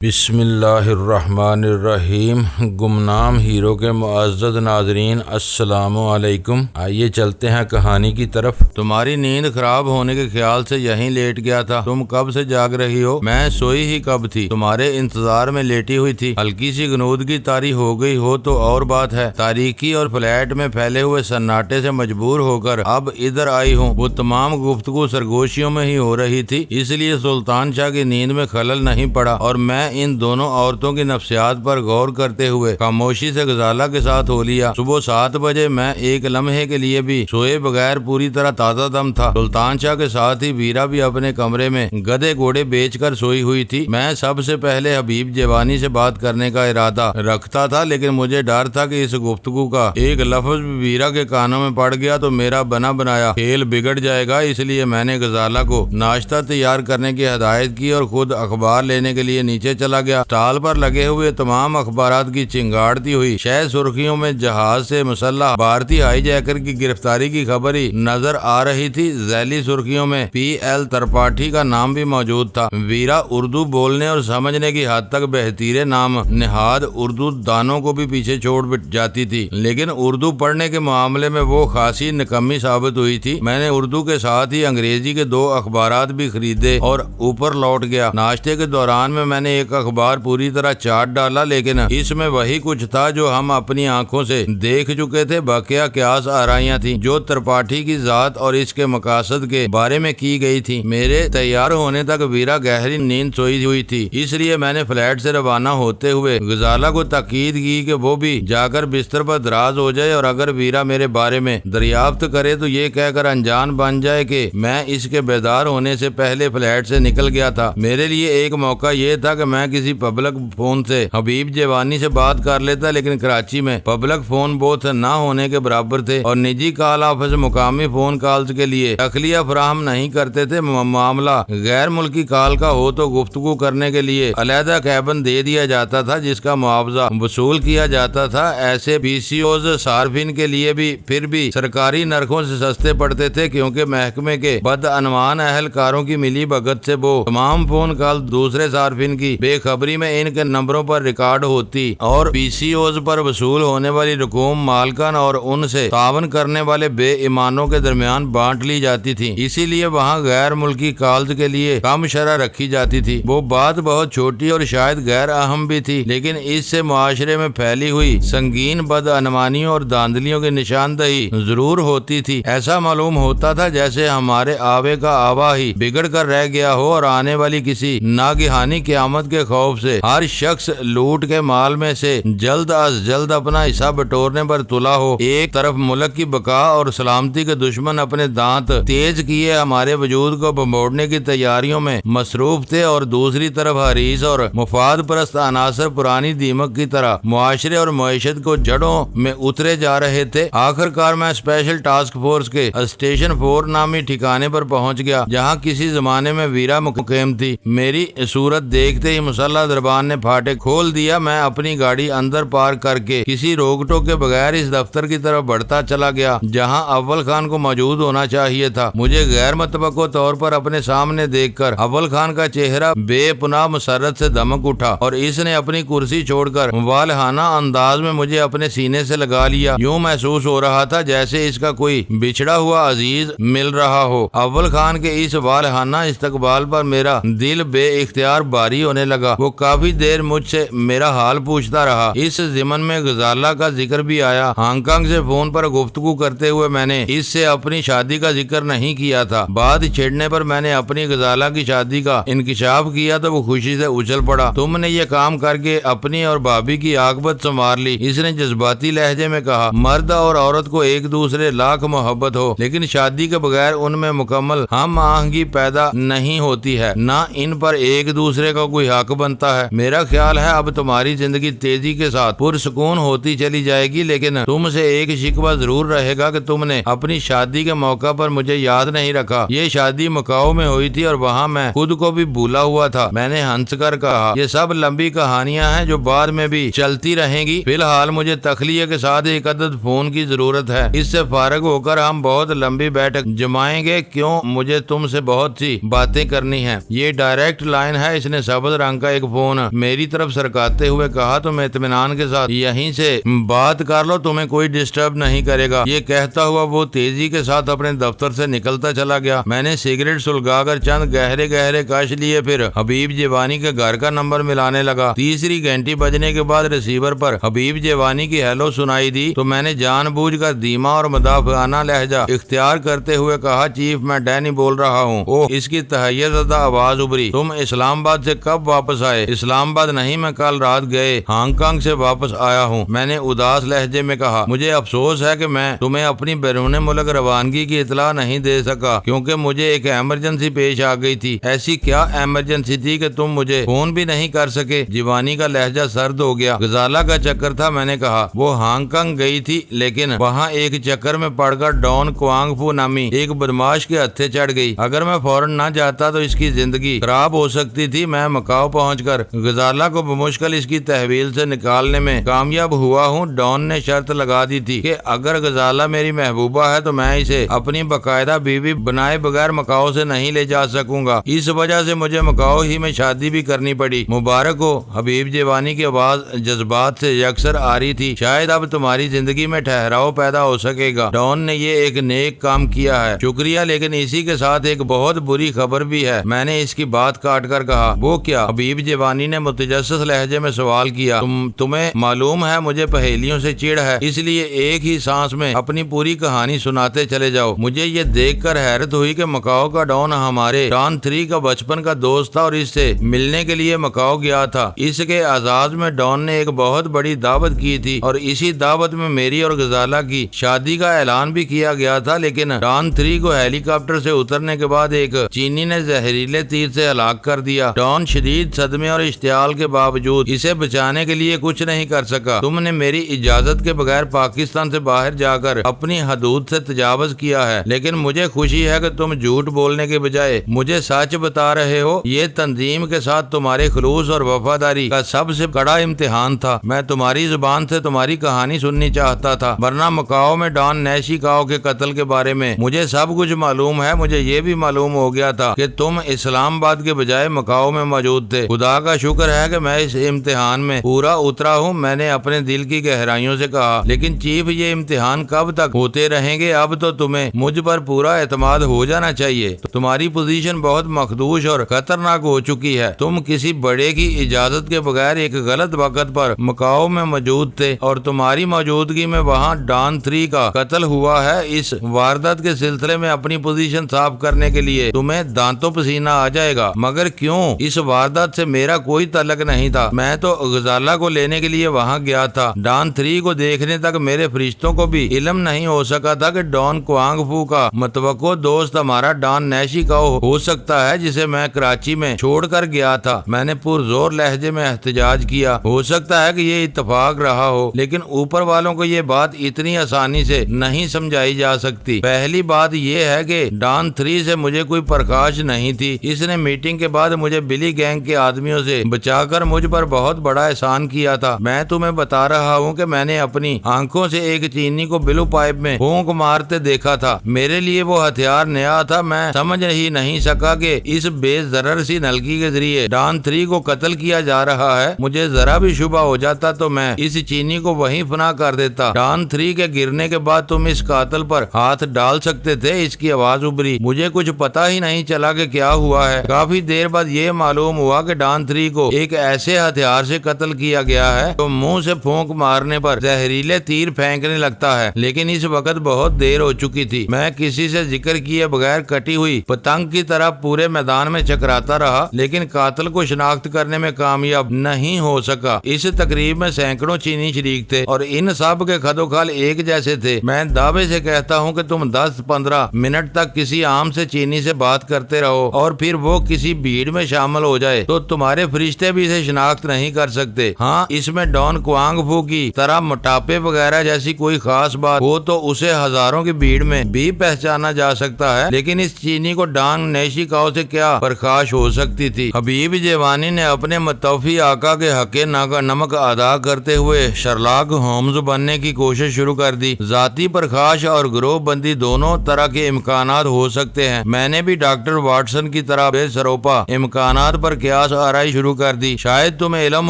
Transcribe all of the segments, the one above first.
بسم اللہ الرحمن الرحیم۔ گمنام ہیرو کے معزز ناظرین السلام علیکم۔ آئیے چلتے ہیں کہانی کی طرف۔ تمہاری نیند خراب ہونے کے خیال سے یہیں لیٹ گیا تھا۔ تم کب سے جاگ رہی ہو؟ میں سوئی ہی کب تھی، تمہارے انتظار میں لیٹی ہوئی تھی۔ ہلکی سی غنودگی طاری ہو گئی ہو تو اور بات ہے، تاریکی اور فلیٹ میں پھیلے ہوئے سناٹے سے مجبور ہو کر اب ادھر آئی ہوں۔ وہ تمام گفتگو سرگوشیوں میں ہی ہو رہی تھی، اس لیے سلطان شاہ کی نیند میں خلل نہیں پڑا اور میں ان دونوں عورتوں کی نفسیات پر غور کرتے ہوئے خاموشی سے غزالہ کے ساتھ ہو لیا۔ صبح 7 بجے میں ایک لمحے کے لیے بھی سوئے بغیر پوری طرح تازہ دم تھا۔ سلطان شاہ کے ساتھ ہی ویرا بھی اپنے کمرے میں گدھے گھوڑے بیچ کر سوئی ہوئی تھی۔ میں سب سے پہلے حبیب جیوانی سے بات کرنے کا ارادہ رکھتا تھا، لیکن مجھے ڈر تھا کہ اس گفتگو کا ایک لفظ بھی ویرا کے کانوں میں پڑ گیا تو میرا بنا بنایا کھیل بگڑ جائے گا۔ اس لیے میں نے غزالہ کو ناشتہ تیار کرنے کی ہدایت کی اور خود اخبار لینے کے لیے نیچے چلا گیا۔ اسٹال پر لگے ہوئے تمام اخبارات کی چنگاڑتی ہوئی شہ سرخیوں میں جہاز سے مسلح بھارتی ہائی جیکر کی گرفتاری کی خبر ہی نظر آ رہی تھی۔ ذیلی سرخیوں میں PL ترپاٹھی کا نام بھی موجود تھا۔ ویرا اردو بولنے اور سمجھنے کی حد تک بہتیرے نام نہاد اردو دانوں کو بھی پیچھے چھوڑ جاتی تھی، لیکن اردو پڑھنے کے معاملے میں وہ خاصی نکمی ثابت ہوئی تھی۔ میں نے اردو کے ساتھ ہی انگریزی کے 2 اخبارات بھی خریدے اور اوپر لوٹ گیا۔ ناشتے کے دوران میں نے ایک اخبار پوری طرح چاٹ ڈالا، لیکن اس میں وہی کچھ تھا جو ہم اپنی آنکھوں سے دیکھ چکے تھے۔ بقیہ قیاس آرائیاں تھیں جو ترپاٹھی کی ذات اور اس کے مقاصد کے بارے میں کی گئی تھی۔ میرے تیار ہونے تک ویرا گہری نیند سوئی ہوئی تھی، اس لیے میں نے فلیٹ سے روانہ ہوتے ہوئے غزالہ کو تاکید کی کہ وہ بھی جا کر بستر پر دراز ہو جائے اور اگر ویرا میرے بارے میں دریافت کرے تو یہ کہہ کر انجان بن جائے کہ میں اس کے بیدار ہونے سے پہلے فلیٹ سے نکل گیا تھا۔ میرے لیے ایک موقع یہ تھا کہ میں کسی پبلک فون سے حبیب جیوانی سے بات کر لیتا، لیکن کراچی میں پبلک فون بوتھ نہ ہونے کے برابر تھے اور نجی کال آفس مقامی فون کالز کے لیے تخلیہ فراہم نہیں کرتے تھے۔ معاملہ غیر ملکی کال کا ہو تو گفتگو کرنے کے لیے علیحدہ کیبن دے دیا جاتا تھا جس کا معاوضہ وصول کیا جاتا تھا۔ ایسے PCOز صارفین کے لیے بھی پھر بھی سرکاری نرخوں سے سستے پڑتے تھے، کیونکہ محکمے کے بدعنوان اہلکاروں کی ملی بھگت سے وہ تمام فون کال دوسرے صارفین کی بے خبری میں ان کے نمبروں پر ریکارڈ ہوتی اور PCOز پر وصول ہونے والی رقوم مالکان اور ان سے تعاون کرنے والے بے ایمانوں کے درمیان بانٹ لی جاتی تھی۔ اسی لیے وہاں غیر ملکی کالز کے لیے کم شرح رکھی جاتی تھی۔ وہ بات بہت چھوٹی اور شاید غیر اہم بھی تھی، لیکن اس سے معاشرے میں پھیلی ہوئی سنگین بدعنوانیوں اور دھاندلیوں کی نشاندہی ضرور ہوتی تھی۔ ایسا معلوم ہوتا تھا جیسے ہمارے آوے کا آوا ہی بگڑ کر رہ گیا ہو اور آنے والی کسی ناگہانی قیامت کے خوف سے ہر شخص لوٹ کے مال میں سے جلد از جلد اپنا حصہ بٹورنے پر تلا ہو۔ ایک طرف ملک کی بقا اور سلامتی کے دشمن اپنے دانت تیز کیے ہمارے وجود کو بموڑنے کی تیاریوں میں مصروف تھے اور دوسری طرف حریص اور مفاد پرست عناصر پرانی دیمک کی طرح معاشرے اور معیشت کو جڑوں میں اترے جا رہے تھے۔ آخر کار میں اسپیشل ٹاسک فورس کے اسٹیشن 4 نامی ٹھکانے پر پہنچ گیا، جہاں کسی زمانے میں ویرا مقیم تھی۔ میری صورت دیکھتے ہی مسلح دربان نے پھاٹک کھول دیا۔ میں اپنی گاڑی اندر پارک کر کے کسی روک ٹوک کے بغیر اس دفتر کی طرف بڑھتا چلا گیا جہاں اول خان کو موجود ہونا چاہیے تھا۔ مجھے غیر متوقع طور پر اپنے سامنے دیکھ کر اول خان کا چہرہ بے پناہ مسرت سے دمک اٹھا اور اس نے اپنی کرسی چھوڑ کر والہانہ انداز میں مجھے اپنے سینے سے لگا لیا۔ یوں محسوس ہو رہا تھا جیسے اس کا کوئی بچھڑا ہوا عزیز مل رہا ہو۔ اول خان کے اس والہانہ استقبال پر میرا دل بے اختیار باری ہونے لگا۔ وہ کافی دیر مجھ سے میرا حال پوچھتا رہا۔ اس ضمن میں غزالہ کا ذکر بھی آیا۔ ہانگ کانگ سے فون پر گفتگو کرتے ہوئے میں نے اس سے اپنی شادی کا ذکر نہیں کیا تھا۔ بات چھیڑنے پر میں نے اپنی غزالہ کی شادی کا انکشاف کیا تو وہ خوشی سے اچھل پڑا۔ تم نے یہ کام کر کے اپنی اور بھابھی کی عاقبت سنوار لی، اس نے جذباتی لہجے میں کہا۔ مرد اور عورت کو ایک دوسرے لاکھ محبت ہو، لیکن شادی کے بغیر ان میں مکمل ہم آہنگی پیدا نہیں ہوتی ہے، نہ ان پر ایک دوسرے کا کوئی حق بنتا ہے۔ میرا خیال ہے اب تمہاری زندگی تیزی کے ساتھ پرسکون ہوتی چلی جائے گی، لیکن تم سے ایک شکوہ ضرور رہے گا کہ تم نے اپنی شادی کے موقع پر مجھے یاد نہیں رکھا۔ یہ شادی مکاؤ میں ہوئی تھی اور وہاں میں خود کو بھی بھولا ہوا تھا۔ میں نے ہنس کر کہا، یہ سب لمبی کہانیاں ہیں جو بعد میں بھی چلتی رہیں گی۔ فی الحال مجھے تخلیہ کے ساتھ ایک عدد فون کی ضرورت ہے، اس سے فارغ ہو کر ہم بہت لمبی بیٹھک جمائیں گے۔ کیوں؟ مجھے تم سے بہت سی باتیں کرنی ہیں۔ یہ ڈائریکٹ لائن ہے، اس نے سبز رنگ کا ایک فون میری طرف سرکاتے ہوئے کہا، تم اطمینان کے ساتھ یہیں سے بات کر لو، تمہیں کوئی ڈسٹرب نہیں کرے گا۔ یہ کہتا ہوا وہ تیزی کے ساتھ اپنے دفتر سے نکلتا چلا گیا۔ میں نے سگریٹ سلگا کر چند گہرے گہرے کش لیے، پھر حبیب جیوانی کے گھر کا نمبر ملانے لگا۔ تیسری گھنٹی بجنے کے بعد ریسیور پر حبیب جیوانی کی ہیلو سنائی دی تو میں نے جان بوجھ کر دھیما اور مدافعانہ لہجہ اختیار کرتے ہوئے کہا، چیف میں ڈینی بول رہا ہوں۔ اوہ، اس کی تہیہ زدہ آواز ابری، تم اسلام آباد سے کب واپس آئے؟ اسلام آباد نہیں، میں کل رات گئے ہانگ کانگ سے واپس آیا ہوں، میں نے اداس لہجے میں کہا۔ مجھے افسوس ہے کہ میں تمہیں اپنی بیرون ملک روانگی کی اطلاع نہیں دے سکا کیونکہ مجھے ایک ایمرجنسی پیش آ گئی تھی۔ ایسی کیا ایمرجنسی تھی کہ تم مجھے فون بھی نہیں کر سکے؟ جیوانی کا لہجہ سرد ہو گیا۔ غزالہ کا چکر تھا، میں نے کہا۔ وہ ہانگ کانگ گئی تھی لیکن وہاں ایک چکر میں پڑ کر ڈان کوانگ فو نامی ایک بدماش کے ہتھے چڑھ گئی۔ اگر میں فوراً نہ جاتا تو اس کی زندگی خراب ہو سکتی تھی۔ میں مکاؤ پہنچ کر غزالہ کو بمشکل اس کی تحویل سے نکالنے میں کامیاب ہوا ہوں۔ ڈان نے شرط لگا دی تھی کہ اگر غزالہ میری محبوبہ ہے تو میں اسے اپنی باقاعدہ بیوی بنائے بغیر مکاؤ سے نہیں لے جا سکوں گا۔ اس وجہ سے مجھے مکاؤ ہی میں شادی بھی کرنی پڑی۔ مبارک ہو۔ حبیب جیوانی کی آواز جذبات سے یکسر آ رہی تھی۔ شاید اب تمہاری زندگی میں ٹھہراؤ پیدا ہو سکے گا۔ ڈان نے یہ ایک نیک کام کیا ہے، شکریہ، لیکن اسی کے ساتھ ایک بہت بری خبر بھی ہے۔ میں نے اس کی بات کاٹ کر کہا۔ وہ کیا؟ حبیب جیوانی نے متجسس لہجے میں سوال کیا۔ تمہیں معلوم ہے مجھے پہیلیوں سے چڑ ہے، اس لیے ایک ہی سانس میں اپنی پوری کہانی سناتے چلے جاؤ۔ مجھے یہ دیکھ کر حیرت ہوئی کہ مکاؤ کا ڈان ہمارے ڈان 3 کا بچپن کا دوست تھا اور اس سے ملنے کے لیے مکاؤ گیا تھا۔ اس کے اعزاز میں ڈان نے ایک بہت بڑی دعوت کی تھی اور اسی دعوت میں میری اور غزالہ کی شادی کا اعلان بھی کیا گیا تھا، لیکن ڈان 3 کو ہیلی کاپٹر سے اترنے کے بعد ایک چینی نے زہریلے تیر سے ہلاک کر دیا۔ ڈان شدید صدمے اور اشتعال کے باوجود اسے بچانے کے لیے کچھ نہیں کر سکا۔ تم نے میری اجازت کے بغیر پاکستان سے باہر جا کر اپنی حدود سے تجاوز کیا ہے، لیکن مجھے خوشی ہے کہ تم جھوٹ بولنے کے بجائے مجھے سچ بتا رہے ہو۔ یہ تنظیم کے ساتھ تمہارے خلوص اور وفاداری کا سب سے بڑا امتحان تھا۔ میں تمہاری زبان سے تمہاری کہانی سننی چاہتا تھا، ورنہ مکاؤ میں ڈان نیشی کاؤ کے قتل کے بارے میں مجھے سب کچھ معلوم ہے۔ مجھے یہ بھی معلوم ہو گیا تھا کہ تم اسلام آباد کے بجائے مکاؤ میں موجود تھے۔ خدا کا شکر ہے کہ میں اس امتحان میں پورا اترا ہوں، میں نے اپنے دل کی گہرائیوں سے کہا۔ لیکن چیف، یہ امتحان کب تک ہوتے رہیں گے؟ اب تو تمہیں مجھ پر پورا اعتماد ہو جانا چاہیے۔ تمہاری پوزیشن بہت مخدوش اور خطرناک ہو چکی ہے۔ تم کسی بڑے کی اجازت کے بغیر ایک غلط وقت پر مکاؤ میں موجود تھے اور تمہاری موجودگی میں وہاں ڈان 3 کا قتل ہوا ہے۔ اس واردات کے سلسلے میں اپنی پوزیشن صاف کرنے کے لیے تمہیں دانتوں پسینہ آ جائے گا، مگر کیوں؟ اس واردات سے میرا کوئی تعلق نہیں تھا۔ میں تو غزالہ کو لینے کے لیے وہاں گیا تھا۔ ڈان 3 کو دیکھنے تک میرے فرشتوں کو بھی علم نہیں ہو سکا تھا کہ ڈان کوانگ فو کا متوقع دوست ہمارا ڈان نیشی کا ہو سکتا ہے، جسے میں کراچی میں چھوڑ کر گیا تھا۔ میں نے پرزور لہجے میں احتجاج کیا۔ ہو سکتا ہے کہ یہ اتفاق رہا ہو، لیکن اوپر والوں کو یہ بات اتنی آسانی سے نہیں سمجھائی جا سکتی۔ پہلی بات یہ ہے کہ ڈان 3 سے مجھے کوئی پرکاش نہیں تھی۔ اس نے میٹنگ کے بعد مجھے بلی گینگ کے آدمیوں سے بچا کر مجھ پر بہت بڑا احسان کیا تھا۔ میں تمہیں بتا رہا ہوں کہ میں نے اپنی آنکھوں سے ایک چینی کو بلو پائپ میں پھونک مارتے دیکھا تھا۔ میرے لیے وہ ہتھیار نیا تھا۔ میں سمجھ ہی نہیں سکا کہ اس بے ضرر سی نلکی کے ذریعے ڈان 3 کو قتل کیا جا رہا ہے۔ مجھے ذرا بھی شبہ ہو جاتا تو میں اس چینی کو وہیں فنا کر دیتا۔ ڈان 3 کے گرنے کے بعد تم اس قاتل پر ہاتھ ڈال سکتے تھے۔ اس کی آواز ابری۔ مجھے کچھ پتا ہی نہیں چلا کہ کیا ہوا ہے۔ کافی دیر بعد یہ معلوم ہوا کہ ڈان 3 کو ایک ایسے ہتھیار سے قتل کیا گیا ہے تو منہ سے پھونک مارنے پر زہریلے تیر پھینکنے لگتا ہے، لیکن اس وقت بہت دیر ہو چکی تھی۔ میں کسی سے ذکر کیے بغیر کٹی ہوئی پتنگ کی طرح پورے میدان میں چکراتا رہا، لیکن قاتل کو شناخت کرنے میں کامیاب نہیں ہو سکا۔ اس تقریب میں سینکڑوں چینی شریک تھے اور ان سب کے خد و خال ایک جیسے تھے۔ میں دعوے سے کہتا ہوں کہ تم 10-15 منٹ تک کسی عام سے چینی سے بات کرتے رہو اور پھر وہ کسی بھیڑ میں شامل ہو جائے تو تمہارے فرشتے بھی اسے شناخت نہیں کر سکتے۔ ہاں، اس میں ڈان کوانگ فو کی طرح موٹاپے وغیرہ جیسی کوئی خاص بات ہو تو اسے ہزاروں کی بھیڑ میں بھی پہچانا جا سکتا ہے، لیکن اس چینی کو ڈان نیشی کاؤ سے کیا پرخاش ہو سکتی تھی؟ حبیب جیوانی نے اپنے متوفی آقا کے حق نمک ادا کرتے ہوئے شرلاک ہومز بننے کی کوشش شروع کر دی۔ ذاتی پرخاش اور گروہ بندی دونوں طرح کے امکانات ہو سکتے ہیں۔ میں نے بھی ڈاکٹر واٹسن کی طرح بے سروپا امکانات پر کیا قیاس آرائی شروع کر دی۔ شاید تمہیں علم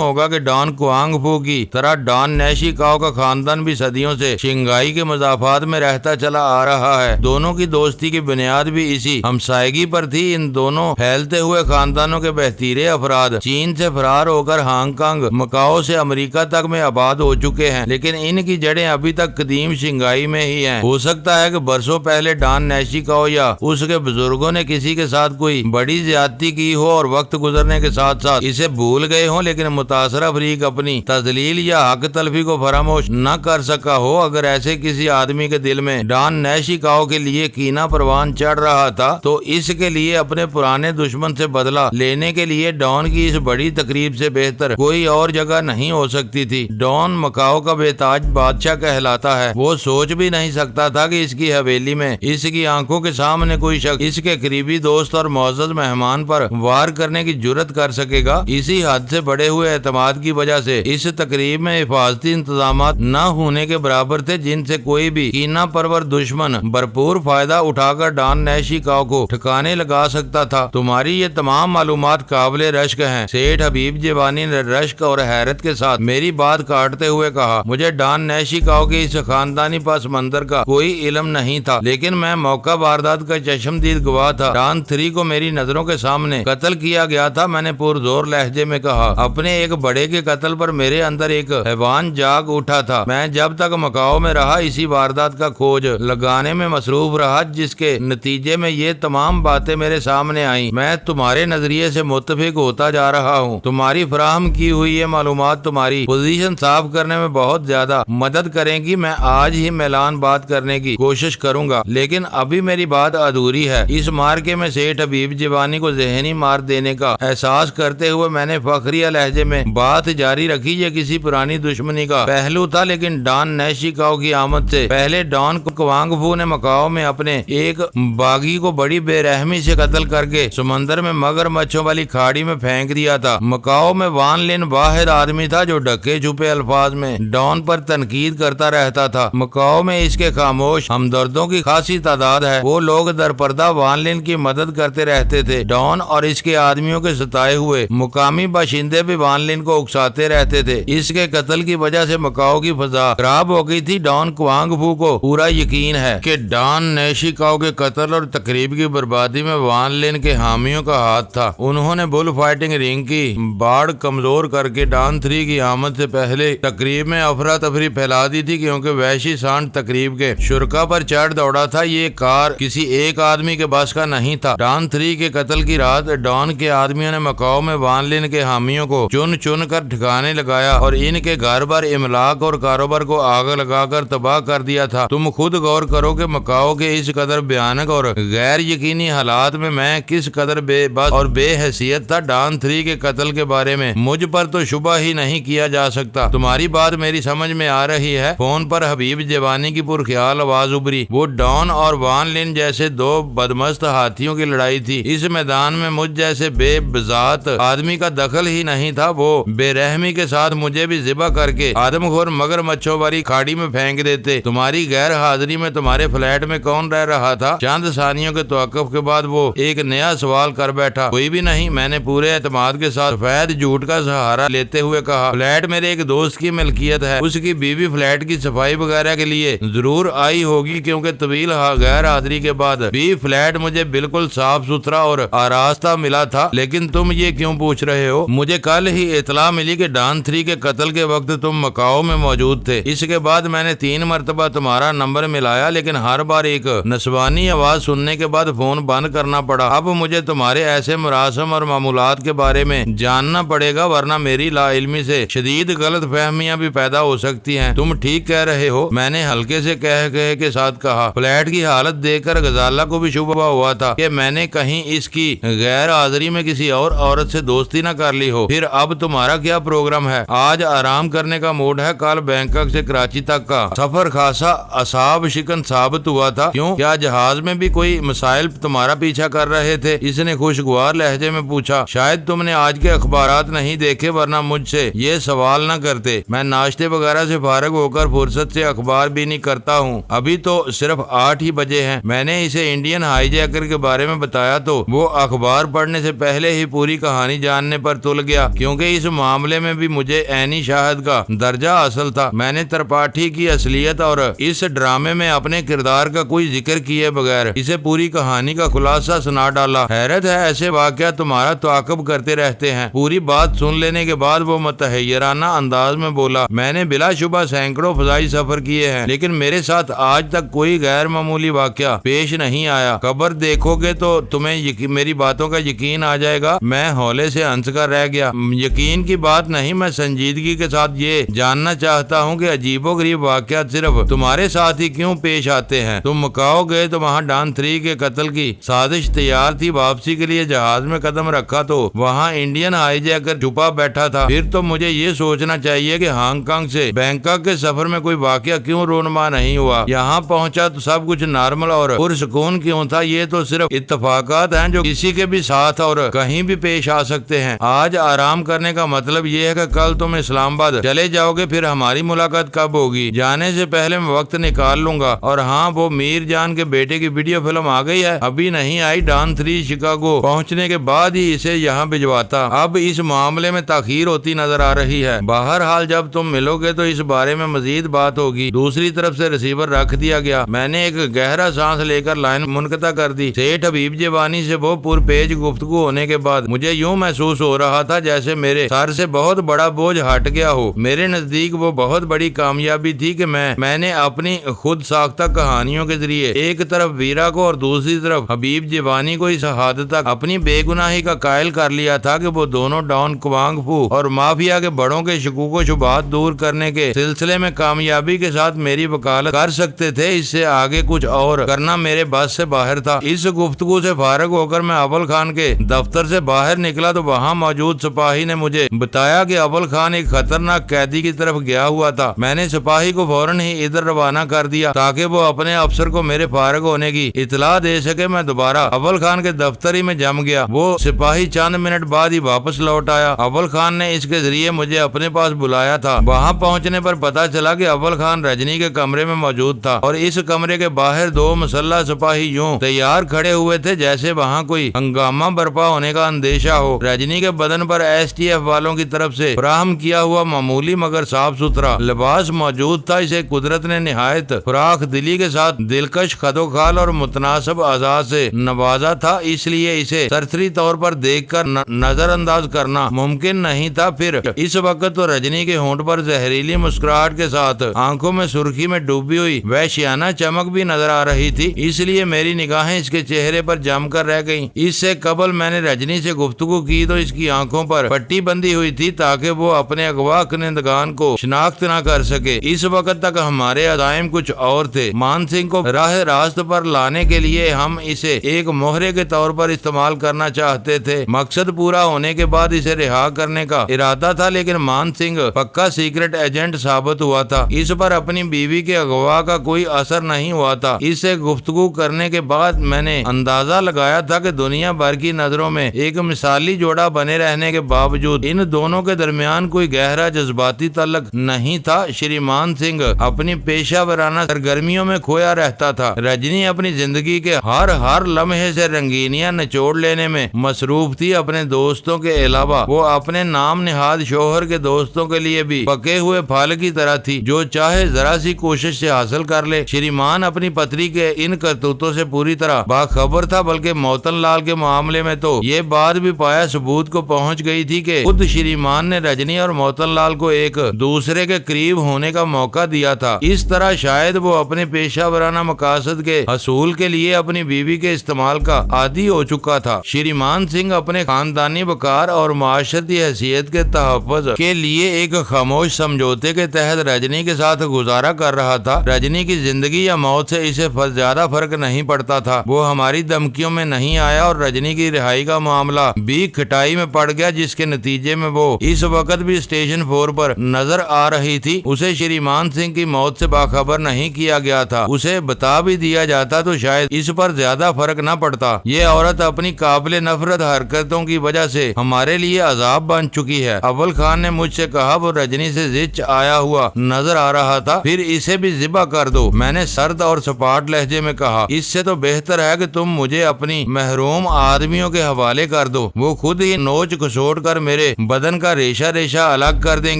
ہوگا کہ ڈان کوانگ فو کی طرح ڈان نیشی کاؤ کا خاندان بھی صدیوں سے شنگھائی کے مضافات میں رہتا چلا آ رہا ہے۔ دونوں کی دوستی کی بنیاد بھی اسی ہمسائیگی پر تھی۔ ان دونوں پھیلتے ہوئے خاندانوں کے بہتیرے افراد چین سے فرار ہو کر ہانگ کانگ، مکاؤ سے امریکہ تک میں آباد ہو چکے ہیں، لیکن ان کی جڑیں ابھی تک قدیم شنگھائی میں ہی ہیں۔ ہو سکتا ہے کہ برسوں پہلے ڈان نیشی کاؤ یا اس کے بزرگوں نے کسی کے ساتھ کوئی بڑی زیادتی کی ہو اور وقت گزرنے کے ساتھ ساتھ اسے بھول گئے ہوں، لیکن متاثرہ فریق اپنی تذلیل یا حق تلفی کو فراموش نہ کر سکا ہو۔ اگر ایسے کسی آدمی کے دل میں ڈان نیشی کاؤ کے لیے کینہ پروان چڑھ رہا تھا تو اس کے لیے اپنے پرانے دشمن سے بدلہ لینے کے لیے ڈان کی اس بڑی تقریب سے بہتر کوئی اور جگہ نہیں ہو سکتی تھی۔ ڈان مکاؤ کا بے تاج بادشاہ کہلاتا ہے۔ وہ سوچ بھی نہیں سکتا تھا کہ اس کی حویلی میں اس کی آنکھوں کے سامنے کوئی شخص اس کے قریبی دوست اور معزز مہمان پر وار کرنے کی جرت کر سکے گا۔ اسی حد سے بڑے ہوئے اعتماد کی وجہ سے اس تقریب میں حفاظتی انتظامات نہ ہونے کے برابر تھے، جن سے کوئی بھی کینہ پرور دشمن بھرپور فائدہ اٹھا کر ڈان نیشی کاؤ کو ٹھکانے لگا سکتا تھا۔ تمہاری یہ تمام معلومات قابل رشک ہیں، سیٹھ حبیب جیوانی نے رشک اور حیرت کے ساتھ میری بات کاٹتے ہوئے کہا۔ مجھے ڈان نیشی کاؤ کے اس خاندانی پس منظر کا کوئی علم نہیں تھا، لیکن میں موقع واردات کا چشمدید گواہ تھا۔ ڈان 3 کو میری نظروں کے سامنے قتل کیا گیا تھا، میں نے پرزور لہجے میں کہا۔ اپنے ایک بڑے کے قتل پر میرے اندر ایک حیوان جاگ اٹھا تھا۔ میں جب تک مکاؤ میں رہا اسی واردات کا کھوج لگانے میں مصروف رہا، جس کے نتیجے میں یہ تمام باتیں میرے سامنے آئیں۔ میں تمہارے نظریے سے متفق ہوتا جا رہا ہوں۔ تمہاری فراہم کی ہوئی یہ معلومات تمہاری پوزیشن صاف کرنے میں بہت زیادہ مدد کریں گی۔ میں آج ہی میلان بات کرنے کی کوشش کروں گا، لیکن ابھی میری بات ادھوری ہے۔ اس مارکے میں سیٹھ حبیب جیوانی کو ذہنی مار دینے کا احساس کرتے ہوئے میں نے فخریہ لہجے میں بات جاری رکھی۔ یہ کسی پرانی دشمنی کا پہلو تھا، لیکن ڈان نیشی کاؤ کی آمد سے پہلے ڈان کوانگ فو نے مکاؤ میں اپنے ایک باغی کو بڑی بے رحمی سے قتل کر کے سمندر میں مگر مچھوں والی کھاڑی میں پھینک دیا تھا۔ مکاؤ میں وان لن واحد آدمی تھا جو ڈھکے چھپے الفاظ میں ڈان پر تنقید کرتا رہتا تھا۔ مکاؤ میں اس کے خاموش ہمدردوں کی خاصی تعداد ہے۔ وہ لوگ درپردہ وان لن کی مدد کرتے رہتے تھے۔ ڈان اور اس کے آدمیوں کے ستائے ہوئے مقامی باشندے بھی وان لن کو اکساتے رہتے تھے۔ اس کے قتل کی وجہ سے مکاؤ کی فضا خراب ہو گئی تھی۔ ڈان کوانگ فو کو پورا یقین ہے کہ ڈان نیشی کاؤ کے قتل اور تقریب کی بربادی میں وان لن کے حامیوں کا ہاتھ تھا۔ انہوں نے بل فائٹنگ رنگ کی باڑ کمزور کر کے ڈان 3 کی آمد سے پہلے تقریب میں افراتفری پھیلا دی تھی، کیونکہ وحشی سانڈ تقریب کے شرکا پر چڑھ دوڑا تھا۔ یہ کار کسی ایک آدمی کے بس کا نہیں تھا۔ ڈان 3 کے قتل کی رات ڈان کے آدمیوں نے مکاؤ میں وان لن کے حامیوں کو چن چن کر ٹھکانے لگایا اور ان کے گھر بار املاک اور کاروبار کو آگ لگا کر تباہ کر دیا تھا۔ تم خود غور کرو کہ مکاؤ کے اس قدر بھیانک اور غیر یقینی حالات میں کس قدر بے بس اور بے حیثیت تھا۔ ڈان 3 کے قتل کے بارے میں مجھ پر تو شبہ ہی نہیں کیا جا سکتا۔ تمہاری بات میری سمجھ میں آ رہی ہے۔ فون پر حبیب جیوانی کی پرخیال آواز ابری۔ وہ ڈان اور وان لن جیسے دو بدمست ہاتھیوں کی لڑائی تھی۔ اس میدان میں مجھ جیسے بے بذات آدمی کا دخل ہی نہیں تھا۔ وہ بے رحمی کے ساتھ مجھے بھی ذبح کر کے آدم خور مگر مچھوں والی کھاڑی میں پھینک دیتے۔ تمہاری غیر حاضری میں تمہارے فلیٹ میں کون رہ رہا تھا؟ چند ثانیوں کے توقف کے بعد وہ ایک نیا سوال کر بیٹھا۔ کوئی بھی نہیں، میں نے پورے اعتماد کے ساتھ سفید جھوٹ کا سہارا لیتے ہوئے کہا۔ فلیٹ میرے ایک دوست کی ملکیت ہے۔ اس کی بیوی فلیٹ کی صفائی وغیرہ کے لیے ضرور آئی ہوگی، کیونکہ طویل غیر حاضری کے بعد بھی فلیٹ مجھے بالکل صاف ستھرا اور آراستہ ملا تھا۔ لیکن تم یہ کیوں پوچھ رہے ہو؟ مجھے کل ہی اطلاع ملی کہ ڈان 3 کے قتل کے وقت تم مکاؤ میں موجود تھے۔ اس کے بعد میں نے 3 مرتبہ تمہارا نمبر ملایا، لیکن ہر بار ایک نسوانی آواز سننے کے بعد فون بند کرنا پڑا۔ اب مجھے تمہارے ایسے مراسم اور معمولات کے بارے میں جاننا پڑے گا، ورنہ میری لا علمی سے شدید غلط فہمیاں بھی پیدا ہو سکتی ہیں۔ تم ٹھیک کہہ رہے ہو، میں نے ہلکے سے کہہ کے ساتھ کہا۔ فلیٹ کی حالت دیکھ کر غزالہ کو بھی شبہ ہوا تھا کہ میں نے کہیں اس کی غیر حاضری میں کسی اور عورت سے دوستی نہ کر لی ہو۔ پھر اب تمہارا کیا پروگرام ہے؟ آج آرام کرنے کا موڈ ہے؟ کل بینکاک سے کراچی تک کا سفر خاصا اعصاب شکن ثابت ہوا تھا۔ کیوں؟ کیا جہاز میں بھی کوئی مسائل تمہارا پیچھا کر رہے تھے؟ اس نے خوشگوار لہجے میں پوچھا۔ شاید تم نے آج کے اخبارات نہیں دیکھے، ورنہ مجھ سے یہ سوال نہ کرتے۔ میں ناشتے وغیرہ سے فارغ ہو کر فرصت سے اخبار بھی نہیں کرتا ہوں۔ ابھی تو صرف 8 ہی بجے ہیں۔ میں نے اسے انڈین ہائی جیکر کے بارے میں بتایا تو وہ اخبار پڑھنے سے پہلے ہی پوری کہانی جاننے پر تل گیا، کیونکہ اس معاملے میں بھی مجھے عینی شاہد کا درجہ حاصل تھا۔ میں نے ترپاٹھی کی اصلیت اور اس ڈرامے میں اپنے کردار کا کوئی ذکر کیے بغیر اسے پوری کہانی کا خلاصہ سنا ڈالا۔ حیرت ہے، ایسے واقعات تمہارا تعاقب کرتے رہتے ہیں۔ پوری بات سن لینے کے بعد وہ متحیرانہ انداز میں بولا، میں نے بلا شبہ سینکڑوں فضائی سفر کیے ہیں، لیکن میرے ساتھ آج تک کوئی غیر معمولی واقعہ پیش نہیں آیا۔ خبر دیکھو گے تو تمہیں میری باتوں کا یقین آ جائے گا۔ میں ہولے سے ہنس کر رہ گیا۔ یقین کی بات نہیں، میں سنجیدگی کے ساتھ یہ جاننا چاہتا ہوں کہ عجیب و غریب واقعات صرف تمہارے ساتھ ہی کیوں پیش آتے ہیں؟ تم مکاؤ گئے تو وہاں ڈان 3 کے قتل کی سازش تیار تھی، واپسی کے لیے جہاز میں قدم رکھا تو وہاں انڈین ہائی جیکر چھپا بیٹھا تھا۔ پھر تو مجھے یہ سوچنا چاہیے کہ ہانگ کانگ سے بینکاک کے سفر میں کوئی واقعہ کیوں رونما نہیں ہوا؟ یہاں پہنچا تو سب کچھ نارمل اور پرسکون کیوں تھا؟ یہ تو صرف اتفاقات ہیں جو کسی کے بھی ساتھ اور کہیں بھی پیش آ سکتے ہیں۔ آج آرام کرنے کا مطلب یہ ہے کہ کل تم اسلام آباد چلے جاؤ گے، پھر ہماری ملاقات کب ہوگی؟ جانے سے پہلے میں وقت نکال لوں گا۔ اور ہاں، وہ میر جان کے بیٹے کی ویڈیو فلم آ گئی ہے؟ ابھی نہیں آئی۔ ڈان 3 شکاگو پہنچنے کے بعد ہی اسے یہاں بھجواتا۔ اب اس معاملے میں تاخیر ہوتی نظر آ رہی ہے۔ بہرحال جب تم ملو گے تو اس بارے میں مزید بات ہوگی۔ دوسری طرف سے ریسیور رکھ دیا گیا۔ میں نے ایک گہرا سانس لے کر لائن منقطع کر دی۔ سیٹھ حبیب جوانی سے وہ پرپیج گفتگو ہونے کے بعد مجھے یوں محسوس ہو رہا تھا جیسے میرے سر سے بہت بڑا بوجھ ہٹ گیا ہو۔ میرے نزدیک وہ بہت بڑی کامیابی تھی کہ میں نے اپنی خود ساختہ کہانیوں کے ذریعے ایک طرف ویرا کو اور دوسری طرف حبیب جوانی کو اس حد تک اپنی بے گناہی کا قائل کر لیا تھا کہ وہ دونوں ڈان کوانگ فو اور مافیا کے بڑوں کے شکوک و شبہات دور کرنے کے سلسلے میں کامیابی کے ساتھ میری وکالت کر سکتے تھے۔ اس سے آگے کچھ اور کرنا میرے بس سے باہر تھا۔ اس گفتگو سے فارغ ہو کر میں اول خان کے دفتر سے باہر نکلا تو وہاں موجود سپاہی نے مجھے بتایا کہ اول خان ایک خطرناک قیدی کی طرف گیا ہوا تھا۔ میں نے سپاہی کو فوراً ہی ادھر روانہ کر دیا تاکہ وہ اپنے افسر کو میرے فارغ ہونے کی اطلاع دے سکے۔ میں دوبارہ اول خان کے دفتر ہی میں جم گیا۔ وہ سپاہی چند منٹ بعد ہی واپس لوٹ آیا۔ اول خان نے اس کے ذریعے مجھے اپنے پاس بلایا تھا۔ وہاں پہنچنے پر پتا چلا کہ اول خان رجنی کے کمرے میں موجود تھا اور اس کمرے کے باہر 2 مسلح سپاہی یوں تیار کھڑے ہوئے تھے جیسے وہاں کوئی ہنگامہ برپا ہونے کا اندیشہ ہو۔ رجنی کے بدن پر STF والوں کی طرف سے فراہم کیا ہوا معمولی مگر صاف ستھرا لباس موجود تھا۔ اسے قدرت نے نہایت فراخ دلی کے ساتھ دلکش خد و خال اور متناسب اعضاء سے نوازا تھا، اس لیے اسے سرسری طور پر دیکھ کر نظر انداز کرنا ممکن نہیں تھا۔ پھر اس وقت تو رجنی کے ہونٹ پر زہریلی مسکراہٹ کے ساتھ آنکھوں میں سرخی میں ڈوبی ہوئی وحشیانہ چمک بھی نظر آ رہی تھی، اس لیے میری نگاہیں اس کے چہرے پر جم کر رہ گئیں۔ اس سے قبل میں نے رجنی سے گفتگو کی تو اس کی آنکھوں پر پٹی بندی ہوئی تھی تاکہ وہ اپنے اغوا کنندگان کو شناخت نہ کر سکے۔ اس وقت تک ہمارے عزائم کچھ اور تھے۔ مان سنگھ کو راہ راست پر لانے کے لیے ہم اسے ایک مہرے کے طور پر استعمال کرنا چاہتے تھے۔ مقصد پورا ہونے کے بعد اسے رہا کرنے کا ارادہ تھا، لیکن مان سنگھ پکا سیکرٹ ایجنٹ ثابت ہوا تھا۔ اس پر اپنی بیوی کے اغوا کا کوئی اثر نہیں ہوا تھا۔ اس سے گفتگو کرنے کے بعد میں نے اندازہ لگایا تھا کہ دنیا بھر کی نظروں میں ایک مثالی جوڑا بنے رہنے کے باوجود ان دونوں کے درمیان کوئی گہرا جذباتی تعلق نہیں تھا۔ شریمان سنگھ اپنی پیشہ ورانہ سرگرمیوں میں کھویا رہتا تھا۔ رجنی اپنی زندگی کے ہر لمحے سے رنگینیاں نچوڑ لینے میں مصروف تھی۔ اپنے دوستوں کے علاوہ وہ اپنے نام نہاد شوہر کے دوستوں کے لیے بھی پکے ہوئے پھل کی طرح تھی جو چاہے ذرا سی کوشش سے حاصل کر لے۔ شریمان اپنی پتری کے ان کرتوتوں سے پوری طرح باخبر تھا، بلکہ موتن لال کے معاملے میں تو یہ بات بھی پایا ثبوت کو پہنچ گئی تھی کہ خود شریمان نے رجنی اور موتن لال کو ایک دوسرے کے قریب ہونے کا موقع دیا تھا۔ اس طرح شاید وہ اپنے پیشہ ورانہ مقاصد کے حصول کے لیے اپنی بیوی کے استعمال کا عادی ہو چکا تھا۔ شریمان سنگھ اپنے خاندانی وقار اور معاشرتی حیثیت کے تحفظ کے لیے ایک خاموش سمجھوتے کے تحت رجنی کے ساتھ گزارا کر رہا تھا۔ رجنی کی زندگی یا موت سے اسے زیادہ فرق نہیں پڑتا تھا۔ وہ ہماری دھمکیوں میں نہیں آیا اور رجنی کی رہائی کا معاملہ بھی کھٹائی میں پڑ گیا، جس کے نتیجے میں وہ اس وقت بھی اسٹیشن 4 پر نظر آ رہی تھی۔ اسے شریمان سنگھ کی موت سے باخبر نہیں کیا گیا تھا۔ اسے بتا بھی دیا جاتا تو شاید اس پر زیادہ فرق نہ پڑتا۔ یہ عورت اپنی قابل نفرت حرکتوں کی وجہ سے ہمارے لیے عذاب بن چکی ہے۔ اول خان نے مجھ سے کہا، وہ رجنی سے زچ آیا ہوا نظر آ رہا تھا، پھر اسے بھی ذبح کر دو۔ میں نے سرد اور سپاٹ لہجے میں کہا، اس سے تو بہتر ہے کہ تم مجھے اپنی محروم آدمیوں کے حوالے کر کر دو، وہ خود ہی نوچ کھسوٹ کر میرے بدن کا ریشہ ریشہ الگ کر دیں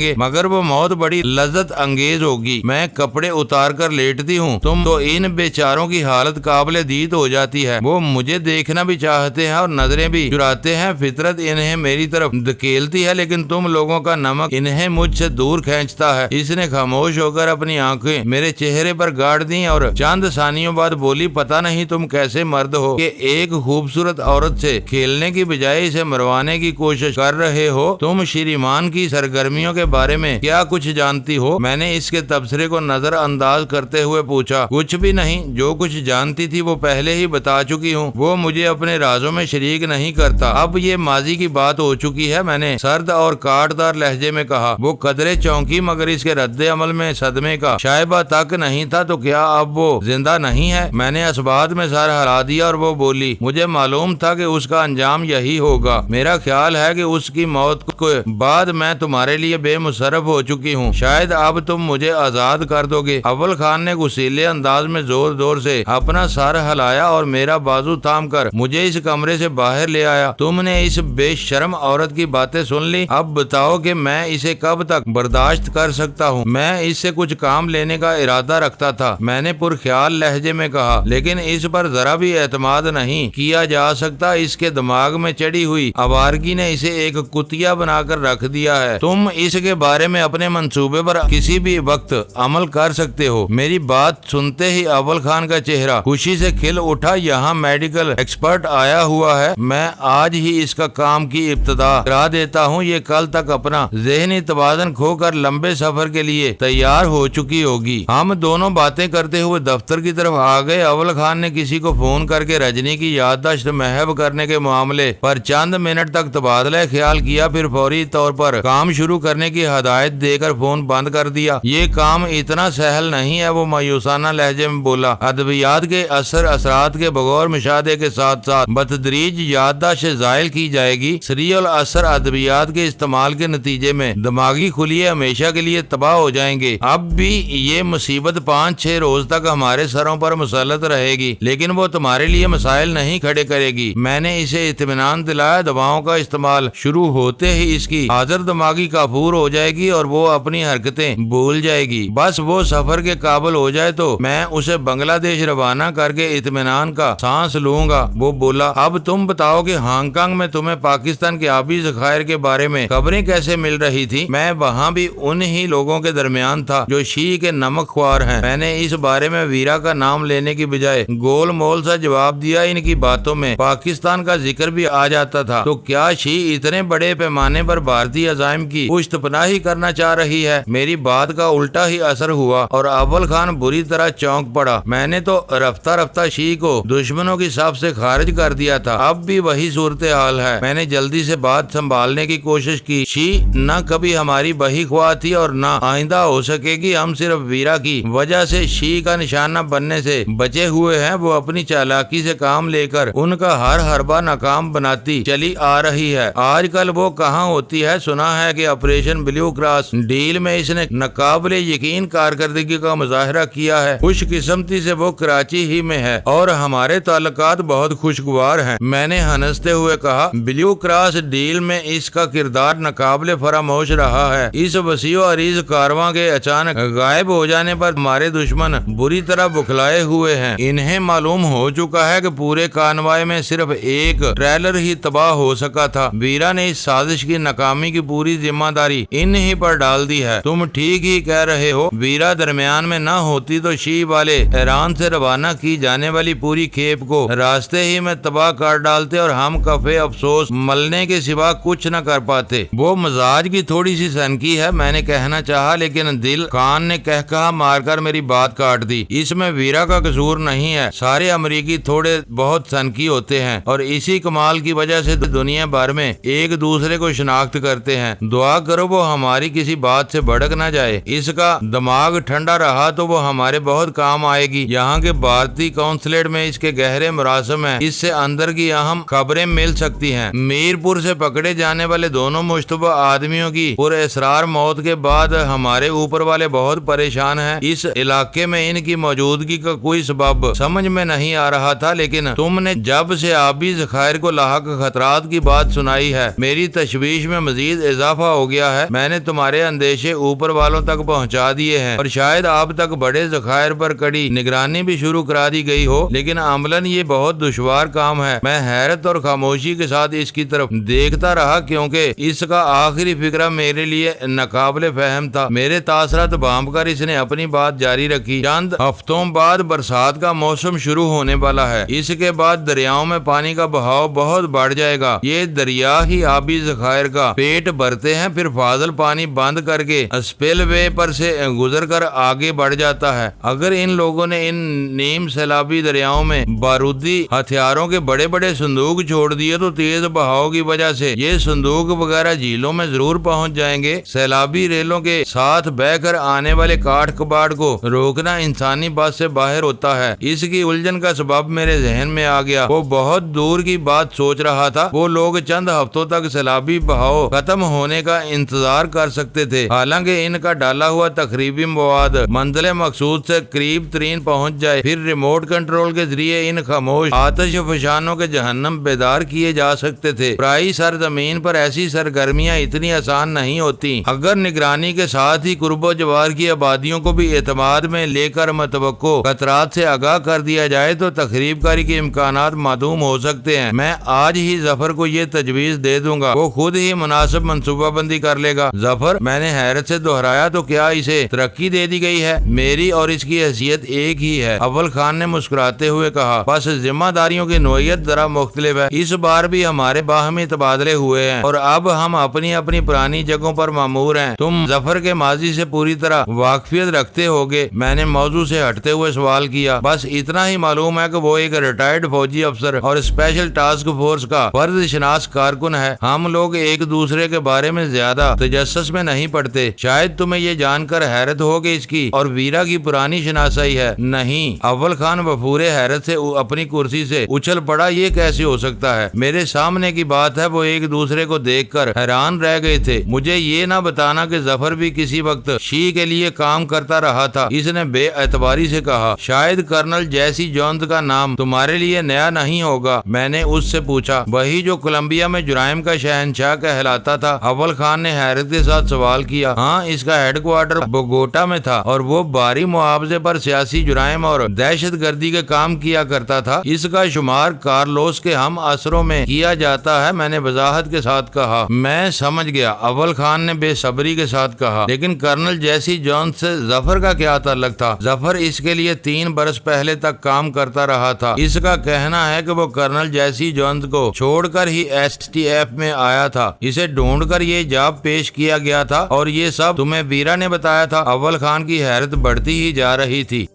گے، مگر وہ موت بڑی لذت انگیز ہوگی۔ میں کپڑے اتار کر لیٹتی ہوں تو ان بیچاروں کی حالت قابل دید ہو جاتی ہے، وہ مجھے دیکھنا بھی چاہتے ہیں اور نظریں بھی چراتے ہیں، فطرت انہیں میری طرف دھکیلتی ہے، لیکن تم لوگوں کا نمک انہیں مجھ سے دور کھینچتا ہے۔ اس نے خاموش ہو کر اپنی آنکھیں میرے چہرے پر گاڑ دیں اور چند ثانیوں بعد بولی، پتہ نہیں تم کیسے مرد ہو کہ ایک خوبصورت عورت سے کھیلنے کی بجائے اسے مروانے کی کوشش کر رہے ہو، تم شریمان کی سرگرمیوں کے بارے میں کیا کچھ جانتی ہو؟ میں نے اس کے تبصرے کو نظر انداز کرتے ہوئے پوچھا۔ کچھ بھی نہیں، جو کچھ جانتی تھی وہ پہلے ہی بتا چکی ہوں، وہ مجھے اپنے رازوں میں شریک نہیں کرتا، اب یہ ماضی کی بات ہو چکی ہے، میں نے سرد اور کاٹدار لہجے میں کہا۔ وہ قدرے چونکی، مگر اس کے رد عمل میں صدمے کا شائبہ تک نہیں تھا۔ تو کیا اب وہ زندہ نہیں ہے؟ میں نے اس بات میں سر ہلا دیا اور وہ بولی، مجھے معلوم تھا کہ اس کا انجام یہی ہوگا، میرا خیال ہے کہ اس کی موت کے بعد میں تمہارے لیے بے مصرف ہو چکی ہوں، شاید اب تم مجھے آزاد کر دو گے۔ اول خان نے غصیلے انداز میں زور زور سے اپنا سر ہلایا اور میرا بازو تھام کر مجھے اس کمرے سے باہر لے آیا۔ تم نے اس بے شرم عورت کی باتیں سن لی، اب بتاؤ کہ میں اسے کب تک برداشت کر سکتا ہوں؟ میں اس سے کچھ کام لینے کا ارادہ رکھتا تھا، میں نے پرخیال لہجے میں کہا، لیکن اس پر ذرا بھی اعتماد نہیں کیا جا سکتا، اس کے دماغ میں چڑھی ہوئی آوارگی نے اسے ایک کتیا بنا کر رکھ دیا ہے، تم اس کے بارے میں اپنے منصوبے پر کسی بھی وقت عمل کر سکتے ہو۔ میری بات سنتے ہی اول خان کا چہرہ خوشی سے کھل اٹھا، یہاں میڈیکل ایکسپرٹ آیا ہوا ہے، میں آج ہی اس کا کام کی ابتدا کرا دیتا ہوں، یہ کل تک اپنا ذہنی توازن کھو کر لمبے سفر کے لیے تیار ہو چکی ہوگی۔ ہم دونوں باتیں کرتے ہوئے دفتر کی طرف آ گئے۔ اول خان نے کسی کو فون کر کے رجنی کی یادداشت محو کرنے کے معاملے پر چند منٹ تک تبادلہ خیال کیا، پھر فوری طور پر کام شروع کرنے کی ہدایت دے کر فون بند کر دیا۔ یہ کام اتنا سہل نہیں ہے، وہ مایوسانہ لہجے میں بولا، ادویات کے اثرات کے بغور مشاہدے کے ساتھ ساتھ بتدریج یادداشت زائل کی جائے گی، سریع الاثر ادویات کے استعمال کے نتیجے میں دماغی خلیے ہمیشہ کے لیے تباہ ہو جائیں گے۔ اب بھی یہ مصیبت 5-6 روز تک ہمارے سروں پر مسلط رہے گی، لیکن وہ تمہارے لیے مسائل نہیں کھڑے کرے گی۔ میں نے اسے اطمینان دلایا، دواؤں کا استعمال شروع ہوتے ہی اس کی حاضر دماغی کافور ہو جائے گی اور وہ اپنی حرکتیں بھول جائے گی، بس وہ سفر کے قابل ہو جائے تو میں اسے بنگلہ دیش روانہ کر کے اطمینان کا سانس لوں گا۔ وہ بولا، اب تم بتاؤ کہ ہانگ کانگ میں تمہیں پاکستان کے آبی ذخائر کے بارے میں خبریں کیسے مل رہی تھی؟ میں وہاں بھی انہی لوگوں کے درمیان تھا جو شیعہ کے نمک خوار ہیں۔ میں نے اس بارے میں ویرا کا نام لینے کی بجائے گول مول سا جواب دیا، ان کی باتوں میں پاکستان کا ذکر بھی آ جاتا تھا، تو کیا شیعہ اتنے بڑے پیمانے پر بھارتی عزائم کی پشت پناہی کرنا چاہ رہی ہے؟ میری بات کا الٹا ہی اثر ہوا اور اول خان بری طرح چونک پڑا۔ میں نے تو رفتہ رفتہ شیعہ کو دشمنوں کی صف سے خارج کر دیا تھا، اب بھی وہی صورتحال ہے۔ میں نے جلدی سے بات سنبھالنے کی کوشش کی، شیعہ نہ کبھی ہماری بہی خواہ تھی اور نہ آئندہ ہو سکے گی، ہم صرف ویرا کی وجہ سے شیعہ کا نشانہ بننے سے بچے ہوئے ہیں، وہ اپنی چالاکی سے کام لے کر ان کا ہر حربہ ناکام بناتی چلی آ رہی ہے۔ آج کل وہ کہاں ہوتی ہے؟ سنا ہے کہ آپریشن بلیو کراس ڈیل میں اس نے ناقابل یقین کارکردگی کا مظاہرہ کیا ہے، خوش قسمتی سے وہ کراچی ہی میں ہے اور ہمارے تعلقات بہت خوشگوار ہیں۔ میں نے ہنستے ہوئے کہا، بلیو کراس ڈیل میں اس کا کردار ناقابل فراموش رہا ہے، اس وسیع و عریض کارواں کے اچانک غائب ہو جانے پر ہمارے دشمن بری طرح بکھلائے ہوئے ہیں، انہیں معلوم ہو چکا ہے کہ پورے کانوائے میں صرف ایک ٹریلر ہی تباہ ہو سکا تھا، ویرا نے اس سازش کی ناکامی کی پوری ذمہ داری انہی پر ڈال دی ہے۔ تم ٹھیک ہی کہہ رہے ہو، ویرا درمیان میں نہ ہوتی تو شیعہ والے ایران سے روانہ کی جانے والی پوری کھیپ کو راستے ہی میں تباہ کر ڈالتے اور ہم کفے افسوس ملنے کے سوا کچھ نہ کر پاتے۔ وہ مزاج کی تھوڑی سی سنکی ہے، میں نے کہنا چاہا، لیکن دل خان نے کہا مار کر میری بات کاٹ دی، اس میں ویرا کا قصور نہیں ہے، سارے امریکی تھوڑے بہت سنکی ہوتے ہیں اور اسی کمال کی وجہ سے دنیا بھر میں ایک دوسرے کو شناخت کرتے ہیں۔ دعا کرو وہ ہماری کسی بات سے بھڑک نہ جائے، اس کا دماغ ٹھنڈا رہا تو وہ ہمارے بہت کام آئے گی۔ یہاں کے بھارتی قونصلیٹ میں اس کے گہرے مراسم ہیں، اس سے اندر کی اہم خبریں مل سکتی ہیں۔ میرپور سے پکڑے جانے والے دونوں مشتبہ آدمیوں کی پر اسرار موت کے بعد ہمارے اوپر والے بہت پریشان ہیں، اس علاقے میں ان کی موجودگی کا کوئی سبب سمجھ میں نہیں آ رہا تھا، لیکن تم نے جب سے آبی ذخائر کو لاحق خطرات کی بات سنائی ہے۔ میری تشویش میں مزید اضافہ ہو گیا ہے۔ میں نے تمہارے اندیشے اوپر والوں تک پہنچا دیے ہیں اور شاید اب تک بڑے ذخائر پر کڑی نگرانی بھی شروع کرا دی گئی ہو، لیکن عملاً یہ بہت دشوار کام ہے۔ میں حیرت اور خاموشی کے ساتھ اس کی طرف دیکھتا رہا کیونکہ اس کا آخری فقرہ میرے لیے ناقابل فہم تھا۔ میرے تاثرات بھانپ کر اس نے اپنی بات جاری رکھی۔ چند ہفتوں بعد برسات کا موسم شروع ہونے والا ہے۔ اس کے بعد دریاؤں میں پانی کا بہاؤ بہت بڑھ جائے گا۔ یہ دریا ہی آبی ذخائر کا پیٹ بھرتے ہیں، پھر فاضل پانی بند کر کے اسپل وے پر سے گزر کر آگے بڑھ جاتا ہے۔ اگر ان لوگوں نے ان نیم سیلابی دریاؤں میں بارودی ہتھیاروں کے بڑے بڑے صندوق چھوڑ دیے تو تیز بہاؤ کی وجہ سے یہ صندوق وغیرہ جھیلوں میں ضرور پہنچ جائیں گے۔ سیلابی ریلوں کے ساتھ بہ کر آنے والے کاٹ کباڑ کو روکنا انسانی بات سے باہر ہوتا ہے۔ اس کی الجھن کا سبب میرے ذہن میں آ گیا۔ وہ بہت دور کی بات سوچ رہا تھا۔ وہ لوگ چند ہفتوں تک سیلابی بہاؤ ختم ہونے کا انتظار کر سکتے تھے، حالانکہ ان کا ڈالا ہوا تخریبی مواد منزل مقصود سے قریب ترین پہنچ جائے، پھر ریموٹ کنٹرول کے ذریعے ان خاموش آتش فشانوں کے جہنم بیدار کیے جا سکتے تھے۔ پرائی سرزمین پر ایسی سرگرمیاں اتنی آسان نہیں ہوتی۔ اگر نگرانی کے ساتھ ہی قرب و جوار کی آبادیوں کو بھی اعتماد میں لے کر متوقع خطرات سے آگاہ کر دیا جائے تو تخریب کاری کے امکانات معدوم ہو سکتے ہیں۔ میں آج ہی ظفر کو یہ تجویز دے دوں گا، وہ خود ہی مناسب منصوبہ بندی کر لے گا۔ ظفر، میں نے حیرت سے دہرایا، تو کیا اسے ترقی دے دی گئی ہے؟ میری اور اس کی حیثیت ایک ہی ہے، اول خان نے مسکراتے ہوئے کہا، بس ذمہ داریوں کی نوعیت ذرا مختلف ہے۔ اس بار بھی ہمارے باہمی تبادلے ہوئے ہیں اور اب ہم اپنی اپنی پرانی جگہوں پر مامور ہیں۔ تم ظفر کے ماضی سے پوری طرح واقفیت رکھتے ہوگے؟ میں نے موضوع سے ہٹتے ہوئے سوال کیا۔ بس اتنا ہی معلوم ہے کہ وہ ایک ریٹائرڈ فوجی افسر اور اسپیشل ٹاسک فورس کا فرض شناس کارکن ہے۔ ہم لوگ ایک دوسرے کے بارے میں زیادہ تجسس میں نہیں پڑتے۔ شاید تمہیں یہ جان کر حیرت ہو کہ اس کی اور ویرا کی پرانی شناسائی ہے۔ نہیں، اول خان وفور حیرت سے اپنی کرسی سے اچھل پڑا۔ یہ کیسے ہو سکتا ہے؟ میرے سامنے کی بات ہے۔ وہ ایک دوسرے کو دیکھ کر حیران رہ گئے تھے۔ مجھے یہ نہ بتانا کہ ظفر بھی کسی وقت شی کے لیے کام کرتا رہا تھا، اس نے بے اعتباری سے کہا۔ شاید کرنل جیسی جونز کا نام تمہارے لیے نیا نہیں ہوگا، میں نے اس سے پوچھا۔ وہی جو کولمبیا میں جرائم کا شہنشاہ کہلاتا تھا؟ اول خان نے حیرت کے ساتھ سوال کیا۔ ہاں، اس کا ہیڈ کوارٹر بوگوٹا میں تھا اور وہ باری معاوضے پر سیاسی جرائم اور دہشت گردی کے کام کیا کرتا تھا۔ اس کا شمار کارلوس کے ہم اثروں میں کیا جاتا ہے، میں نے وضاحت کے ساتھ کہا۔ میں سمجھ گیا، اول خان نے بے صبری کے ساتھ کہا، لیکن کرنل جیسی جونز سے ظفر کا کیا تعلق تھا؟ ظفر اس کے لیے 3 برس پہلے تک کام کرتا رہا تھا۔ اس کا کہنا ہے کہ وہ کرنل جیسی جونز کو چھوڑ کر ہی STF میں آیا تھا، اسے ڈھونڈ کر یہ جاب پیش کیا گیا تھا اور یہ سب تمہیں ویرا نے بتایا تھا؟ اول خان کی حیرت بڑھتی ہی جا رہی تھی۔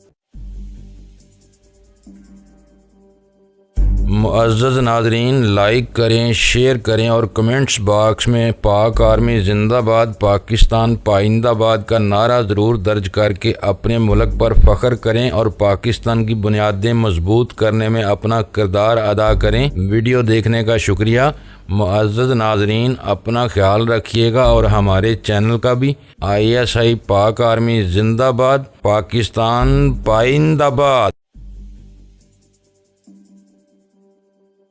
معزز ناظرین، لائک کریں، شیئر کریں اور کمنٹس باکس میں پاک آرمی زندہ باد، پاکستان پائندہ باد کا نعرہ ضرور درج کر کے اپنے ملک پر فخر کریں اور پاکستان کی بنیادیں مضبوط کرنے میں اپنا کردار ادا کریں۔ ویڈیو دیکھنے کا شکریہ۔ معزز ناظرین، اپنا خیال رکھیے گا اور ہمارے چینل کا بھی۔ ISI پاک آرمی زندہ باد، پاکستان پائندہ باد۔